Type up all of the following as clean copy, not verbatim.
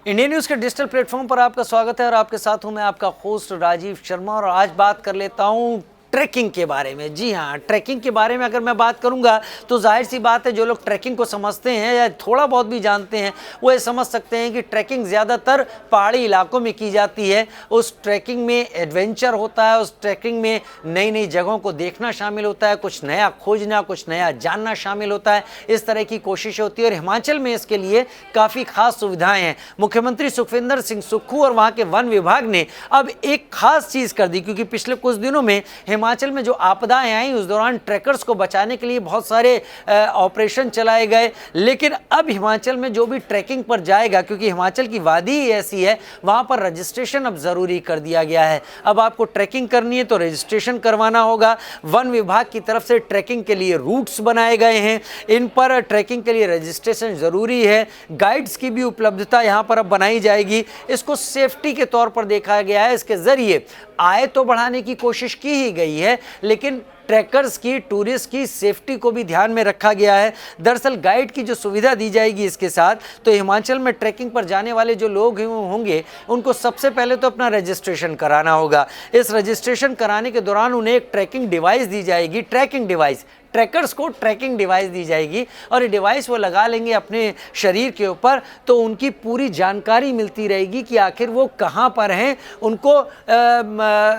India news के digital platform पर आपका स्वागत है और आपके साथ हूं मैं आपका होस्ट राजीव शर्मा। और आज बात कर लेता हूं ट्रैकिंग के बारे में। जी हाँ, ट्रैकिंग के बारे में अगर मैं बात करूंगा तो जाहिर सी बात है, जो लोग ट्रैकिंग को समझते हैं या थोड़ा बहुत भी जानते हैं वो ये समझ सकते हैं कि ट्रैकिंग ज़्यादातर पहाड़ी इलाकों में की जाती है। उस ट्रैकिंग में एडवेंचर होता है, उस ट्रैकिंग में नई नई जगहों को देखना शामिल होता है, कुछ नया खोजना, कुछ नया जानना शामिल होता है। इस तरह की कोशिश होती है और हिमाचल में इसके लिए काफ़ी खास सुविधाएँ हैं। मुख्यमंत्री सुखविंदर सिंह सुक्खू और वहाँ के वन विभाग ने अब एक खास चीज़ कर दी, क्योंकि पिछले कुछ दिनों में हिमाचल में जो आपदाएं आई उस दौरान ट्रैकर्स को बचाने के लिए बहुत सारे ऑपरेशन चलाए गए। लेकिन अब हिमाचल में जो भी ट्रैकिंग पर जाएगा, क्योंकि हिमाचल की वादी ही ऐसी है, वहाँ पर रजिस्ट्रेशन अब ज़रूरी कर दिया गया है। अब आपको ट्रैकिंग करनी है तो रजिस्ट्रेशन करवाना होगा। वन विभाग की तरफ से ट्रैकिंग के लिए रूट्स बनाए गए हैं, इन पर ट्रैकिंग के लिए रजिस्ट्रेशन ज़रूरी है। गाइड्स की भी उपलब्धता यहाँ पर अब बनाई जाएगी। इसको सेफ्टी के तौर पर देखा गया है। इसके ज़रिए आय तो बढ़ाने की कोशिश की ही गई है, लेकिन ट्रैकर्स की, टूरिस्ट की सेफ्टी को भी ध्यान में रखा गया है। दरअसल गाइड की जो सुविधा दी जाएगी इसके साथ, तो हिमाचल में ट्रैकिंग पर जाने वाले जो लोग होंगे उनको सबसे पहले तो अपना रजिस्ट्रेशन कराना होगा। इस रजिस्ट्रेशन कराने के दौरान उन्हें एक ट्रैकिंग डिवाइस दी जाएगी, ट्रैकिंग डिवाइस, ट्रैकर्स को ट्रैकिंग डिवाइस दी जाएगी और ये डिवाइस वो लगा लेंगे अपने शरीर के ऊपर, तो उनकी पूरी जानकारी मिलती रहेगी कि आखिर वो कहाँ पर हैं। उनको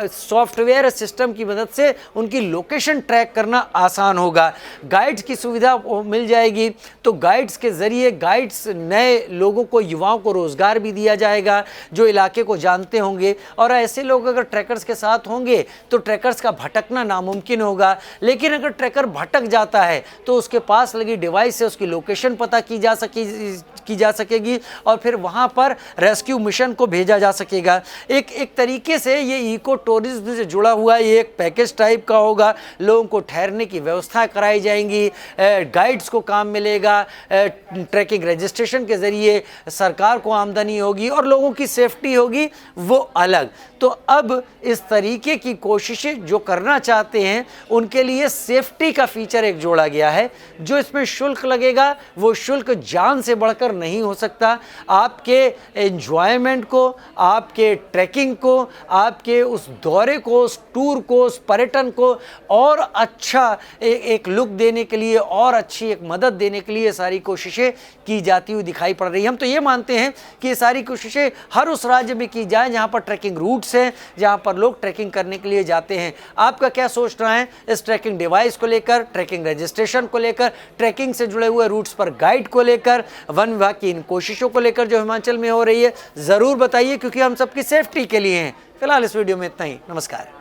सॉफ्टवेयर सिस्टम की मदद से उनकी लोकेशन ट्रैक करना आसान होगा। गाइड्स की सुविधा मिल जाएगी, तो गाइड्स के ज़रिए गाइड्स नए लोगों को, युवाओं को रोज़गार भी दिया जाएगा जो इलाके को जानते होंगे। और ऐसे लोग अगर ट्रैकर्स के साथ होंगे तो ट्रैकर्स का भटकना नामुमकिन होगा। लेकिन अगर ट्रैकर भटक जाता है तो उसके पास लगी डिवाइस से उसकी लोकेशन पता की जा सकेगी और फिर वहां पर रेस्क्यू मिशन को भेजा जा सकेगा। एक तरीके से ये इको टूरिज्म से जुड़ा हुआ ये एक पैकेज टाइप का होगा। लोगों को ठहरने की व्यवस्था कराई जाएंगी, गाइड्स को काम मिलेगा, ट्रैकिंग रजिस्ट्रेशन के ज़रिए सरकार को आमदनी होगी और लोगों की सेफ्टी होगी वो अलग। तो अब इस तरीके की कोशिशें जो करना चाहते हैं उनके लिए सेफ्टी का फीचर एक जोड़ा गया है। जो इसमें शुल्क लगेगा वो शुल्क जान से बढ़कर नहीं हो सकता। आपके एंजॉयमेंट को, आपके ट्रैकिंग को, आपके उस दौरे को, उस टूर को, उस पर्यटन को और अच्छा एक लुक देने के लिए और अच्छी एक मदद देने के लिए सारी कोशिशें की जाती हुई दिखाई पड़ रही है। हम तो ये मानते हैं कि ये सारी कोशिशें हर उस राज्य में की जाए जहाँ पर ट्रैकिंग रूट्स हैं, जहाँ पर लोग ट्रैकिंग करने के लिए जाते हैं। आपका क्या सोचना है इस ट्रैकिंग डिवाइस को लेकर, ट्रैकिंग रजिस्ट्रेशन को लेकर, ट्रैकिंग से जुड़े हुए रूट्स पर गाइड को लेकर, वन विभाग की इन कोशिशों को लेकर जो हिमाचल में हो रही है? ज़रूर बताइए, क्योंकि हम सबकी सेफ्टी के लिए हैं। फिलहाल इस वीडियो में इतना ही। नमस्कार।